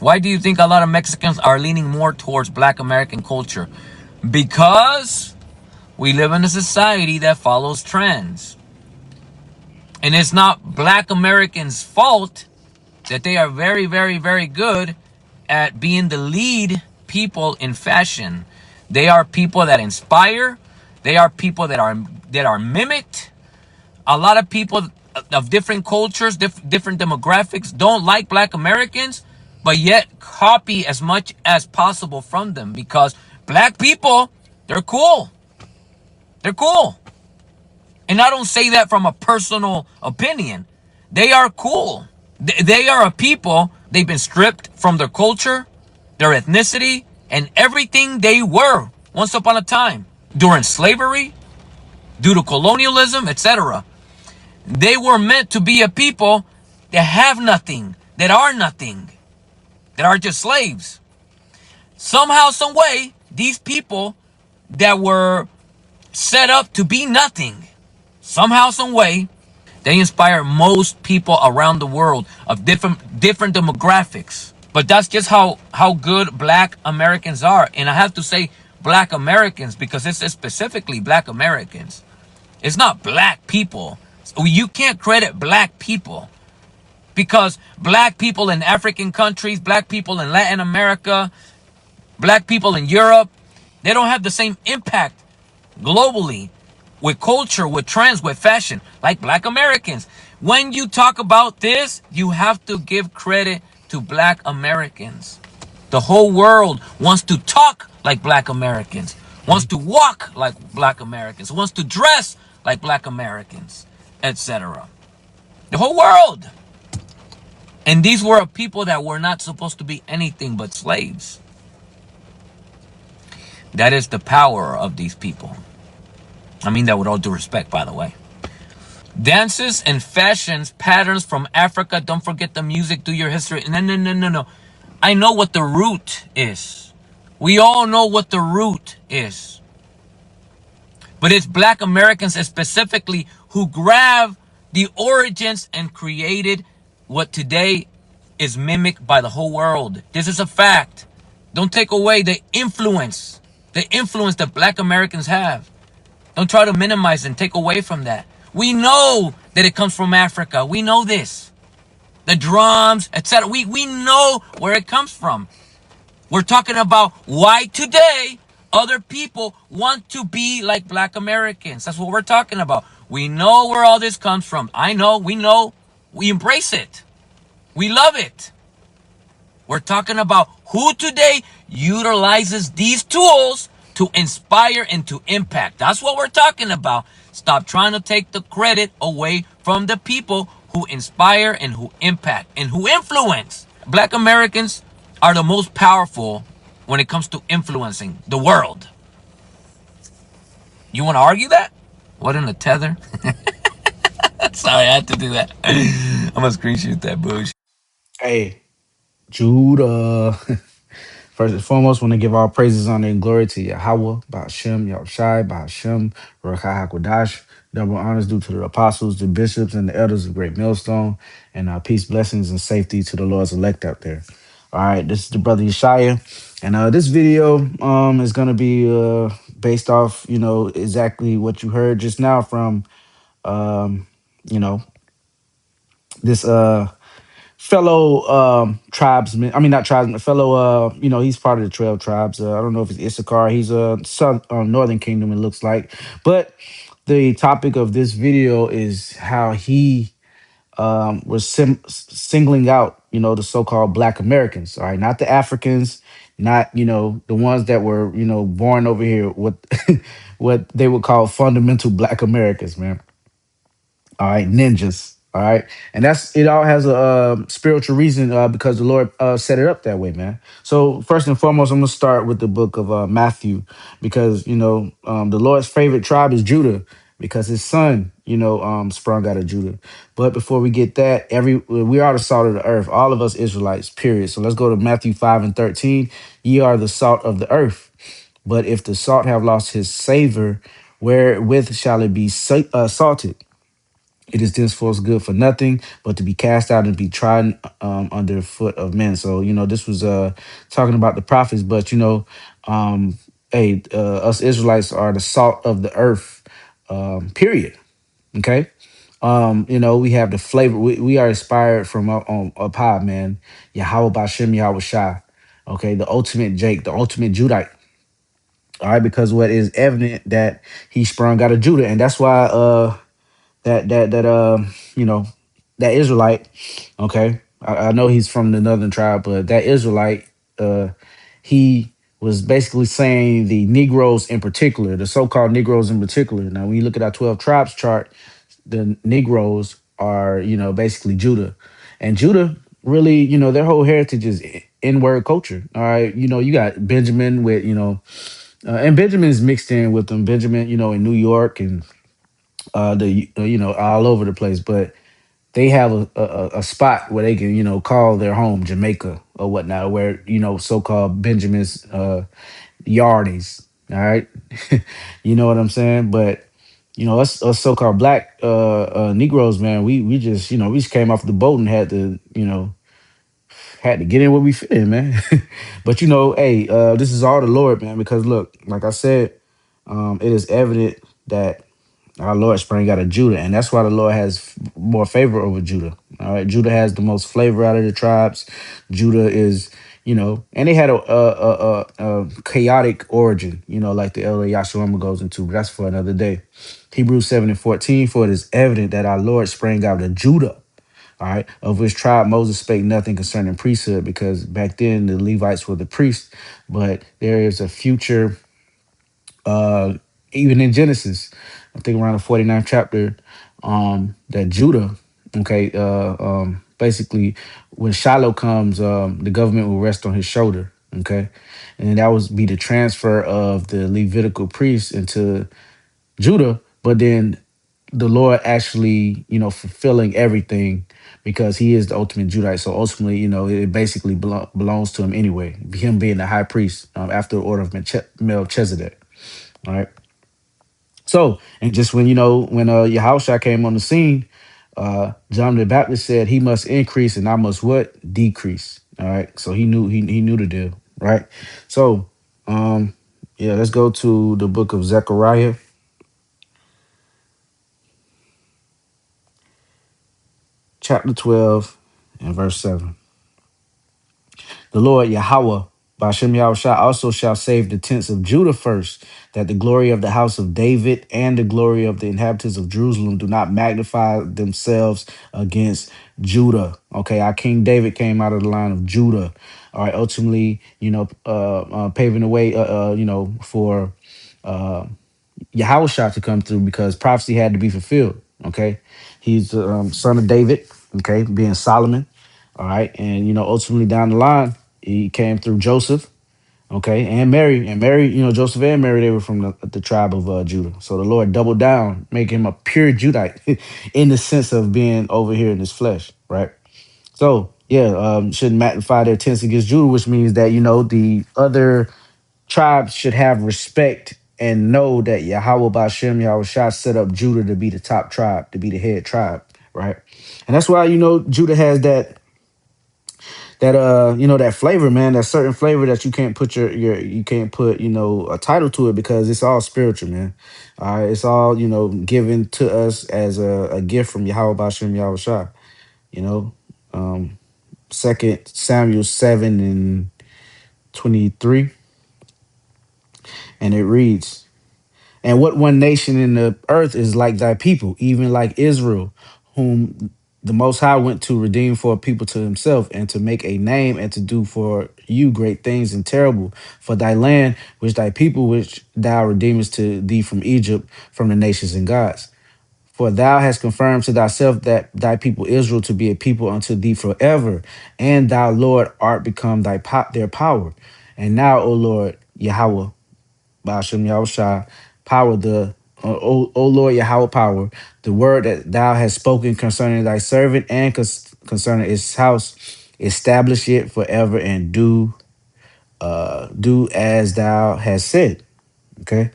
Why do you think a lot of Mexicans are leaning more towards Black American culture? Because we live in a society that follows trends. And it's not Black Americans' fault that they are very, very, very good at being the lead people in fashion. They are people that inspire. They are people that are mimicked. A lot of people of different cultures, different demographics don't like Black Americans, but yet copy as much as possible from them because Black people, they're cool. They're cool. And I don't say that from a personal opinion. They are cool. They are a people. They've been stripped from their culture, their ethnicity, and everything they were once upon a time during slavery, due to colonialism, etc. They were meant to be a people that have nothing, that are nothing, that are just slaves. Somehow, some way, these people that were set up to be nothing, somehow, some way, they inspire most people around the world of different demographics. But that's just how good Black Americans are. And I have to say Black Americans because it's specifically Black Americans. It's not Black people. You can't credit Black people because Black people in African countries, Black people in Latin America, Black people in Europe, they don't have the same impact globally with culture, with trends, with fashion, like Black Americans. When you talk about this, you have to give credit to Black Americans. The whole world wants to talk like Black Americans, wants to walk like Black Americans, wants to dress like Black Americans, etc. The whole world. And these were people that were not supposed to be anything but slaves. That is the power of these people. I mean that with all due respect, by the way. Dances and fashions, patterns from Africa. Don't forget the music, do your history. No. I know what the root is. We all know what the root is. But it's Black Americans specifically who grabbed the origins and created what today is mimicked by the whole world. This is a fact. Don't take away the influence that Black Americans have. Don't try to minimize and take away from that. We know that it comes from Africa. We know this. The drums, etc. We know where it comes from. We're talking about why today other people want to be like Black Americans. That's what we're talking about. We know where all this comes from. I know, we know. We embrace it. We love it. We're talking about who today utilizes these tools to inspire and to impact. That's what we're talking about. Stop trying to take the credit away from the people who inspire and who impact and who influence. Black Americans are the most powerful when it comes to influencing the world. You want to argue that? What in the tether? Sorry, I had to do that. I'm going to screenshot that bullshit. Hey, Judah. First and foremost, want to give all praises, honor, and glory to Yahweh, Ba'ashem, Yahushai, Ba'ashem, Barakah HaKodash. Double honors due to the apostles, the bishops, and the elders of Great Millstone. And peace, blessings, and safety to the Lord's elect out there. All right, this is the brother Yeshaya. And this video is going to be based off, exactly what you heard just now from, um, you know, this fellow tribesman. I mean, not tribesman. Fellow, he's part of the 12 tribes. I don't know if it's Issachar. He's a Northern Kingdom. It looks like. But the topic of this video is how he was singling out, the so-called Black Americans. All right, not the Africans, not the ones that were born over here. What what they would call fundamental Black Americans, man. All right, ninjas. All right, and that's it. All has a spiritual reason because the Lord set it up that way, man. So first and foremost, I'm gonna start with the book of Matthew because the Lord's favorite tribe is Judah because his son sprung out of Judah. But before we get that, we are the salt of the earth. All of us Israelites, period. So let's go to Matthew 5:13. Ye are the salt of the earth. But if the salt have lost his savor, wherewith shall it be salted? It is henceforth good for nothing but to be cast out and be trodden under the foot of men. So, this was talking about the prophets, but, um, hey, us Israelites are the salt of the earth, period. Okay. We have the flavor. We are inspired from up high, man. Yahweh Bashem, Yahweh Shai. Okay. The ultimate Jake, the ultimate Judite. All right. Because what is evident that he sprung out of Judah. And that's why, you know that Israelite. Okay, I know he's from the northern tribe, but that Israelite, uh, he was basically saying the Negroes in particular, the so-called Negroes in particular. Now, when you look at our 12 tribes chart, the Negroes are basically Judah, and Judah really their whole heritage is inward culture. All right, you got Benjamin with and Benjamin is mixed in with them. Benjamin, in New York and all over the place, but they have a spot where they can call their home Jamaica or whatnot, where so-called Benjamin's yardies. All right, you know what I'm saying? But us so-called black Negroes, man, we just we just came off the boat and had to get in where we fit in, man. But hey, this is all the Lord, man, because look, like I said, it is evident that our Lord sprang out of Judah, and that's why the Lord has more favor over Judah. All right, Judah has the most flavor out of the tribes. Judah is, and they had a chaotic origin, like the Elder Yashua goes into, but that's for another day. Hebrews 7:14, for it is evident that our Lord sprang out of Judah, all right, of which tribe Moses spake nothing concerning priesthood, because back then the Levites were the priests, but there is a future uh even in Genesis, I think around the 49th chapter, that Judah, okay, basically when Shiloh comes, the government will rest on his shoulder, okay, and that would be the transfer of the Levitical priests into Judah, but then the Lord actually, fulfilling everything because he is the ultimate Judite. So ultimately, it basically belongs to him anyway, him being the high priest after the order of Melchizedek. All right. So, and just when Yahushua came on the scene, John the Baptist said he must increase and I must what? Decrease. All right. So he knew the deal, right? So, yeah, let's go to the book of Zechariah, chapter 12 and verse 7. The Lord Yahweh, Bashem Yahushua, also shall save the tents of Judah first, that the glory of the house of David and the glory of the inhabitants of Jerusalem do not magnify themselves against Judah. Okay, our King David came out of the line of Judah. All right, ultimately, paving the way, for uh, Yahushua to come through because prophecy had to be fulfilled. Okay, he's the son of David. Okay, being Solomon. All right, and ultimately down the line, he came through Joseph. Okay, and Mary, Joseph and Mary, they were from the tribe of Judah. So the Lord doubled down, making him a pure Judite in the sense of being over here in his flesh, right? So yeah, shouldn't magnify their tents against Judah, which means that the other tribes should have respect and know that Yahweh Bashem Yahweh Shah set up Judah to be the top tribe, to be the head tribe, right? And that's why Judah has that flavor, man, that certain flavor that you can't put you can't put a title to it because it's all spiritual, man. It's all given to us as a gift from Yahweh Bashem Yahweh Shah. You know, um, 2 Samuel 7:23, and it reads. And what one nation in the earth is like thy people, even like Israel, whom the Most High went to redeem for a people to himself, and to make a name, and to do for you great things and terrible for thy land, which thy people, which thou redeemest to thee from Egypt, from the nations and gods. For thou hast confirmed to thyself that thy people Israel to be a people unto thee forever, and thou, Lord, art become their power. And now, O Lord, Yahweh, Ba'ashem Yahushua, power O Lord Yahweh, power the word that thou hast spoken concerning thy servant and concerning his house, establish it forever and do as thou hast said. Okay,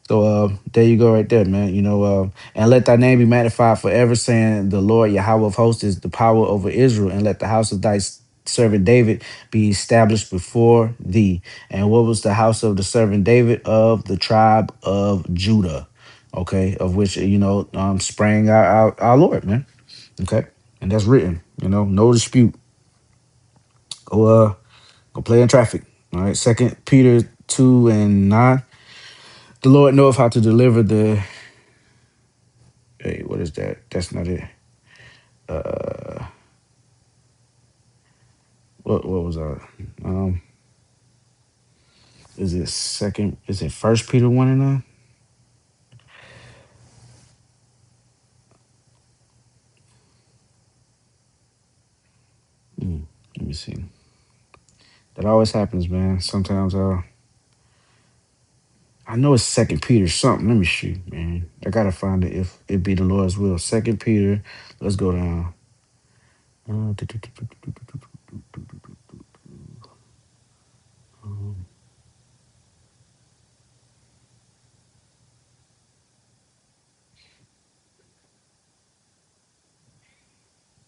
So there you go, right there, man. And let thy name be magnified forever, saying the Lord Yahweh of hosts is the power over Israel, and let the house of thy servant David be established before thee. And what was the house of the servant David? Of the tribe of Judah, okay, of which sprang our Lord, man. Okay, and that's written. No dispute. Go play in traffic. All right. Second Peter 2:9. The Lord knoweth how to deliver the. Hey, what is that? That's not it. Uh, what was that? Um, is it second? Is it First Peter 1:9? Hmm, let me see. That always happens, man. Sometimes I know it's Second Peter something. Let me see, man. I gotta find it if it be the Lord's will. Second Peter. Let's go down. Uh,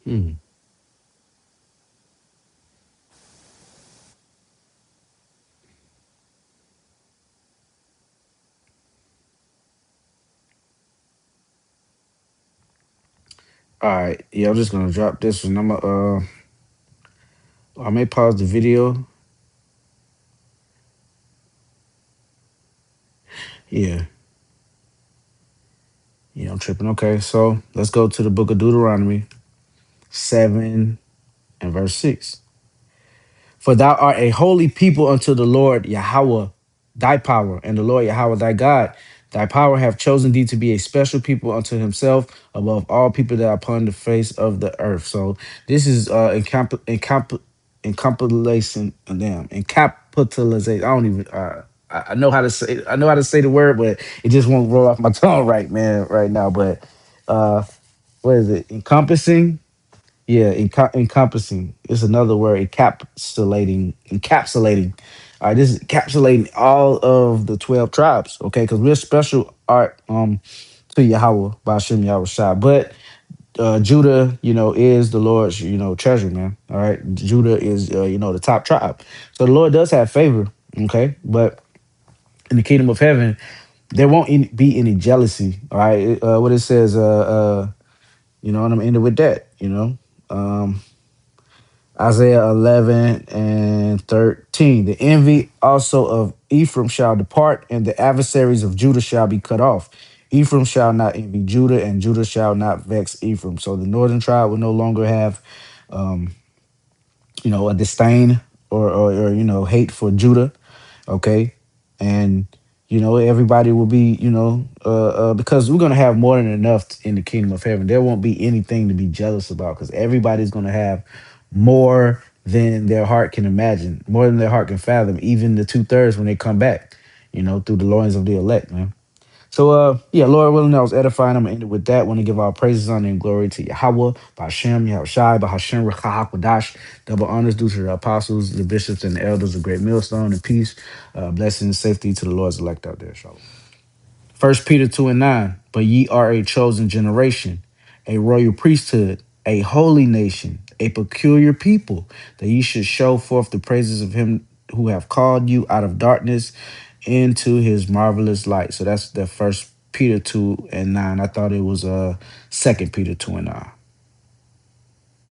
hmm. All right. Yeah, I'm just gonna drop this one. I may pause the video. Yeah. Yeah, I'm tripping. Okay, so let's go to the book of Deuteronomy 7 and verse 6. For thou art a holy people unto the Lord Yahweh, thy power, and the Lord Yahweh thy God. Thy power hath chosen thee to be a special people unto himself above all people that are upon the face of the earth. So this is encapsulation, damn, encapitalization. I don't even I know how to say the word, but it just won't roll off my tongue right, man, right now. But uh what is it? Encompassing, yeah, encompassing. It's another word. Encapsulating. All right, this is encapsulating all of the 12 tribes. Okay, because we're special art to Yahweh by Shem Yahweh Shai. But Judah, is the Lord's treasure, man. All right, Judah is the top tribe. So the Lord does have favor. Okay, but in the kingdom of heaven, there won't be any jealousy. All right, what it says. And I'm ending with that. Um, Isaiah 11 and 13. The envy also of Ephraim shall depart, and the adversaries of Judah shall be cut off. Ephraim shall not envy Judah, and Judah shall not vex Ephraim. So the northern tribe will no longer have, um, a disdain or hate for Judah. Okay, and everybody will be because we're gonna have more than enough in the kingdom of heaven. There won't be anything to be jealous about because everybody's gonna have more than their heart can imagine, more than their heart can fathom. Even the 2/3 when they come back, through the loins of the elect, man. So, yeah, Lord willing, I was edifying. I'm gonna end it with that. Want to give our praises, honor, and glory to Yahweh, Bashem, Yahushai, Bahashem, Rechahakwadash. Double honors due to the apostles, the bishops, and the elders of Great Millstone, and peace, blessing, and safety to the Lord's elect out there. Shalom. First Peter 2:9. But ye are a chosen generation, a royal priesthood, a holy nation, a peculiar people, that ye should show forth the praises of him who have called you out of darkness into his marvelous light. So that's the First Peter 2:9. I thought it was Second Peter 2:9.